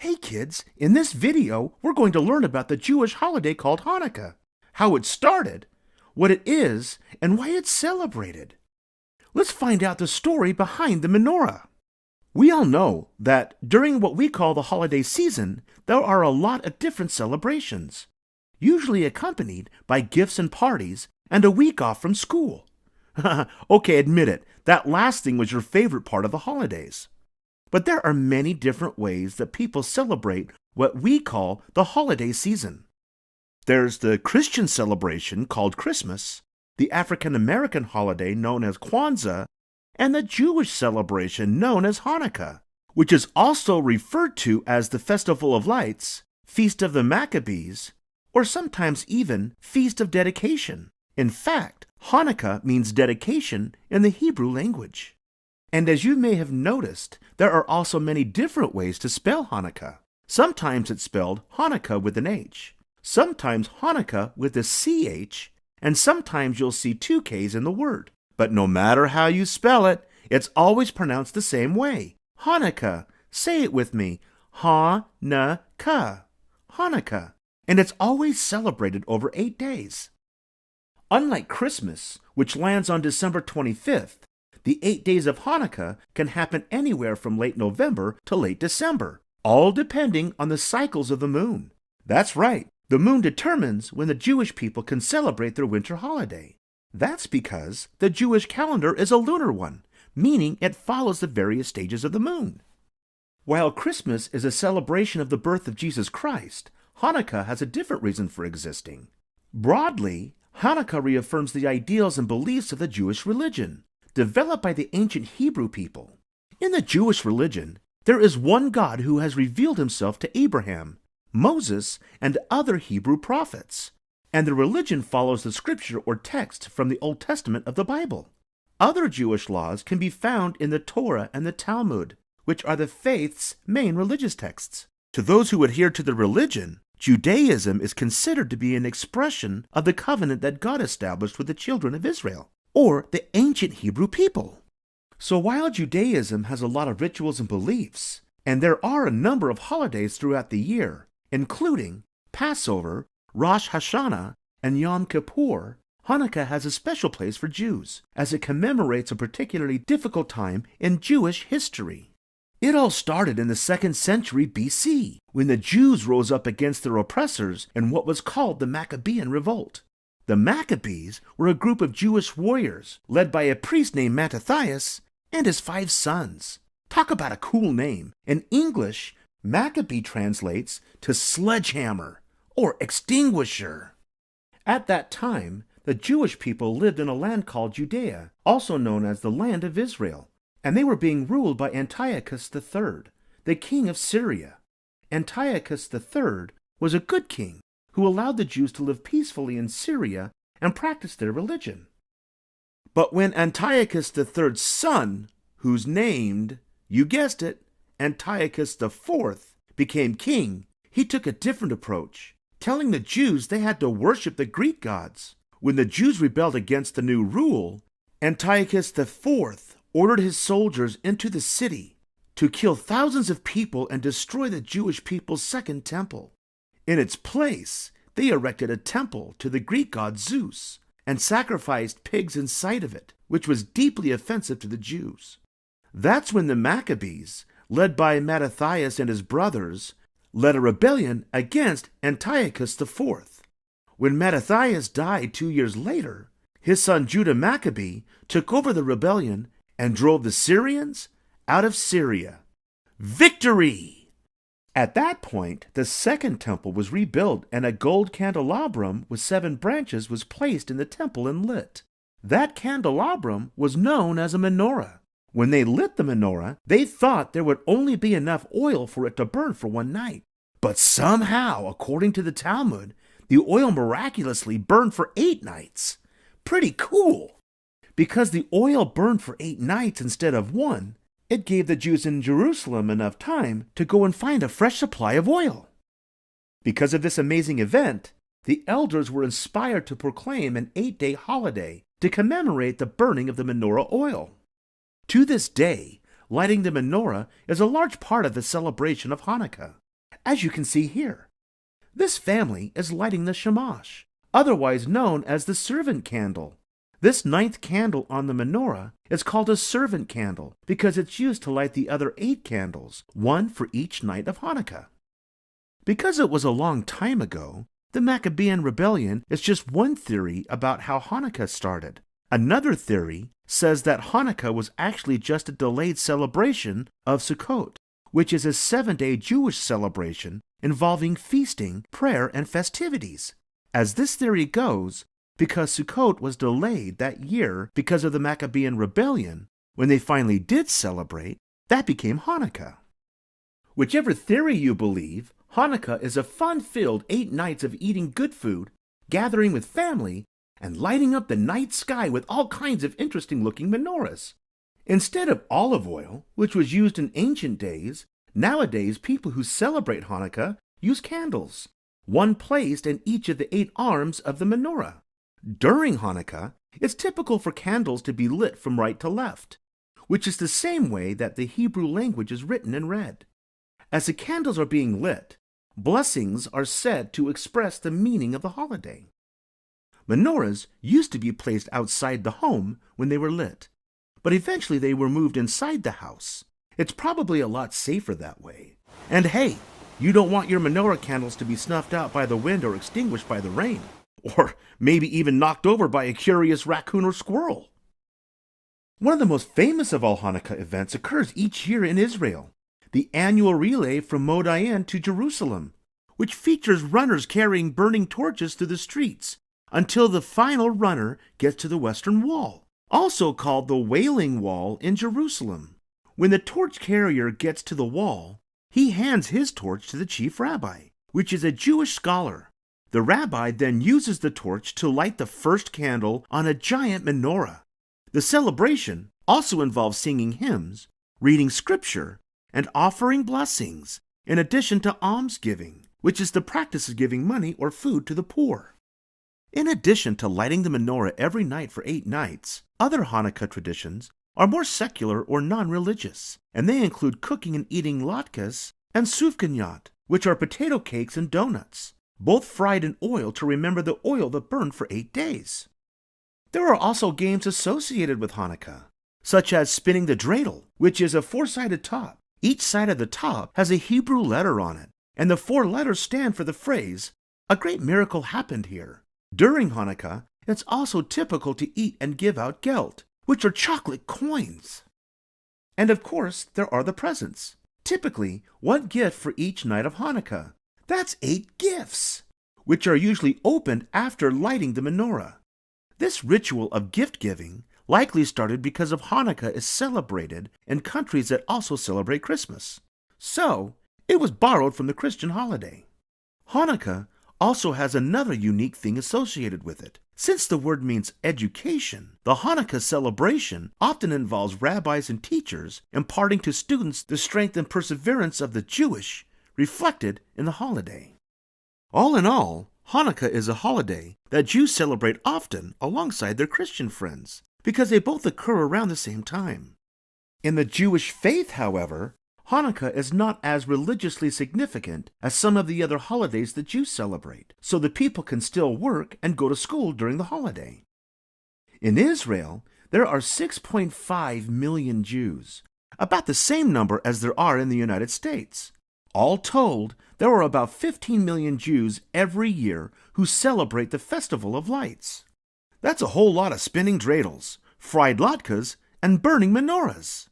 Hey kids, in this video, we're going to learn about the Jewish holiday called Hanukkah, how it started, what it is, and why it's celebrated. Let's find out the story behind the menorah. We all know that during what we call the holiday season, there are a lot of different celebrations, usually accompanied by gifts and parties and a week off from school. Okay, admit it, that last thing was your favorite part of the holidays. But there are many different ways that people celebrate what we call the holiday season. There's the Christian celebration called Christmas, the African American holiday known as Kwanzaa, and the Jewish celebration known as Hanukkah, which is also referred to as the Festival of Lights, Feast of the Maccabees, or sometimes even Feast of Dedication. In fact, Hanukkah means dedication in the Hebrew language. And as you may have noticed, there are also many different ways to spell Hanukkah. Sometimes it's spelled Hanukkah with an H, sometimes Hanukkah with a CH, and sometimes you'll see two Ks in the word. But no matter how you spell it, it's always pronounced the same way. Hanukkah. Say it with me. Ha-na-ka. Hanukkah. And it's always celebrated over 8 days. Unlike Christmas, which lands on December 25th, the 8 days of Hanukkah can happen anywhere from late November to late December, all depending on the cycles of the moon. That's right, the moon determines when the Jewish people can celebrate their winter holiday. That's because the Jewish calendar is a lunar one, meaning it follows the various stages of the moon. While Christmas is a celebration of the birth of Jesus Christ, Hanukkah has a different reason for existing. Broadly, Hanukkah reaffirms the ideals and beliefs of the Jewish religion, developed by the ancient Hebrew people. In the Jewish religion, there is one God who has revealed himself to Abraham, Moses, and other Hebrew prophets, and the religion follows the scripture or text from the Old Testament of the Bible. Other Jewish laws can be found in the Torah and the Talmud, which are the faith's main religious texts. To those who adhere to the religion, Judaism is considered to be an expression of the covenant that God established with the children of Israel, or the ancient Hebrew people. So while Judaism has a lot of rituals and beliefs, and there are a number of holidays throughout the year, including Passover, Rosh Hashanah, and Yom Kippur, Hanukkah has a special place for Jews, as it commemorates a particularly difficult time in Jewish history. It all started in the 2nd century BC, when the Jews rose up against their oppressors in what was called the Maccabean Revolt. The Maccabees were a group of Jewish warriors led by a priest named Mattathias and his 5 sons. Talk about a cool name. In English, Maccabee translates to sledgehammer or extinguisher. At that time, the Jewish people lived in a land called Judea, also known as the Land of Israel, and they were being ruled by Antiochus III, the king of Syria. Antiochus III was a good king who allowed the Jews to live peacefully in Syria and practice their religion. But when Antiochus III's son, who's named, you guessed it, Antiochus IV, became king, he took a different approach, telling the Jews they had to worship the Greek gods. When the Jews rebelled against the new rule, Antiochus IV ordered his soldiers into the city to kill thousands of people and destroy the Jewish people's second temple. In its place, they erected a temple to the Greek god Zeus and sacrificed pigs in sight of it, which was deeply offensive to the Jews. That's when the Maccabees, led by Mattathias and his brothers, led a rebellion against Antiochus IV. When Mattathias died 2 years later, his son Judah Maccabee took over the rebellion and drove the Syrians out of Syria. Victory! At that point, the second temple was rebuilt and a gold candelabrum with 7 branches was placed in the temple and lit. That candelabrum was known as a menorah. When they lit the menorah, they thought there would only be enough oil for it to burn for 1 night. But somehow, according to the Talmud, the oil miraculously burned for 8 nights. Pretty cool! Because the oil burned for 8 nights instead of 1, it gave the Jews in Jerusalem enough time to go and find a fresh supply of oil. Because of this amazing event, the elders were inspired to proclaim an 8-day holiday to commemorate the burning of the menorah oil. To this day, lighting the menorah is a large part of the celebration of Hanukkah. as you can see here. This family is lighting the shamash, otherwise known as the servant candle. This 9th candle on the menorah is called a servant candle because it's used to light the other 8 candles, one for each night of Hanukkah. Because it was a long time ago, the Maccabean rebellion is just one theory about how Hanukkah started. Another theory says that Hanukkah was actually just a delayed celebration of Sukkot, which is a 7-day Jewish celebration involving feasting, prayer, and festivities. As this theory goes, because Sukkot was delayed that year because of the Maccabean rebellion, when they finally did celebrate, that became Hanukkah. Whichever theory you believe, Hanukkah is a fun-filled 8 nights of eating good food, gathering with family, and lighting up the night sky with all kinds of interesting-looking menorahs. Instead of olive oil, which was used in ancient days, nowadays people who celebrate Hanukkah use candles, one placed in each of the 8 arms of the menorah. During Hanukkah, it's typical for candles to be lit from right to left, which is the same way that the Hebrew language is written and read. As the candles are being lit, blessings are said to express the meaning of the holiday. Menorahs used to be placed outside the home when they were lit, but eventually they were moved inside the house. It's probably a lot safer that way. And hey, you don't want your menorah candles to be snuffed out by the wind or extinguished by the rain, or maybe even knocked over by a curious raccoon or squirrel. One of the most famous of all Hanukkah events occurs each year in Israel, the annual relay from Modi'in to Jerusalem, which features runners carrying burning torches through the streets until the final runner gets to the Western Wall, also called the Wailing Wall in Jerusalem. When the torch carrier gets to the wall, he hands his torch to the chief rabbi, which is a Jewish scholar. The rabbi then uses the torch to light the first candle on a giant menorah. The celebration also involves singing hymns, reading scripture, and offering blessings, in addition to almsgiving, which is the practice of giving money or food to the poor. In addition to lighting the menorah every night for 8 nights, other Hanukkah traditions are more secular or non-religious, and they include cooking and eating latkes and sufganiyot, which are potato cakes and donuts, both fried in oil to remember the oil that burned for 8 days. There are also games associated with Hanukkah, such as spinning the dreidel, which is a 4-sided top. Each side of the top has a Hebrew letter on it, and the 4 letters stand for the phrase, "A great miracle happened here." During Hanukkah, it's also typical to eat and give out gelt, which are chocolate coins. And of course, there are the presents. Typically, 1 gift for each night of Hanukkah. That's 8 gifts, which are usually opened after lighting the menorah. This ritual of gift-giving likely started because of Hanukkah is celebrated in countries that also celebrate Christmas. So, it was borrowed from the Christian holiday. Hanukkah also has another unique thing associated with it. Since the word means education, the Hanukkah celebration often involves rabbis and teachers imparting to students the strength and perseverance of the Jewish, reflected in the holiday. All in all, Hanukkah is a holiday that Jews celebrate often alongside their Christian friends, because they both occur around the same time. In the Jewish faith, however, Hanukkah is not as religiously significant as some of the other holidays that Jews celebrate, so the people can still work and go to school during the holiday. In Israel, there are 6.5 million Jews, about the same number as there are in the United States. All told, there are about 15 million Jews every year who celebrate the Festival of Lights. That's a whole lot of spinning dreidels, fried latkes, and burning menorahs.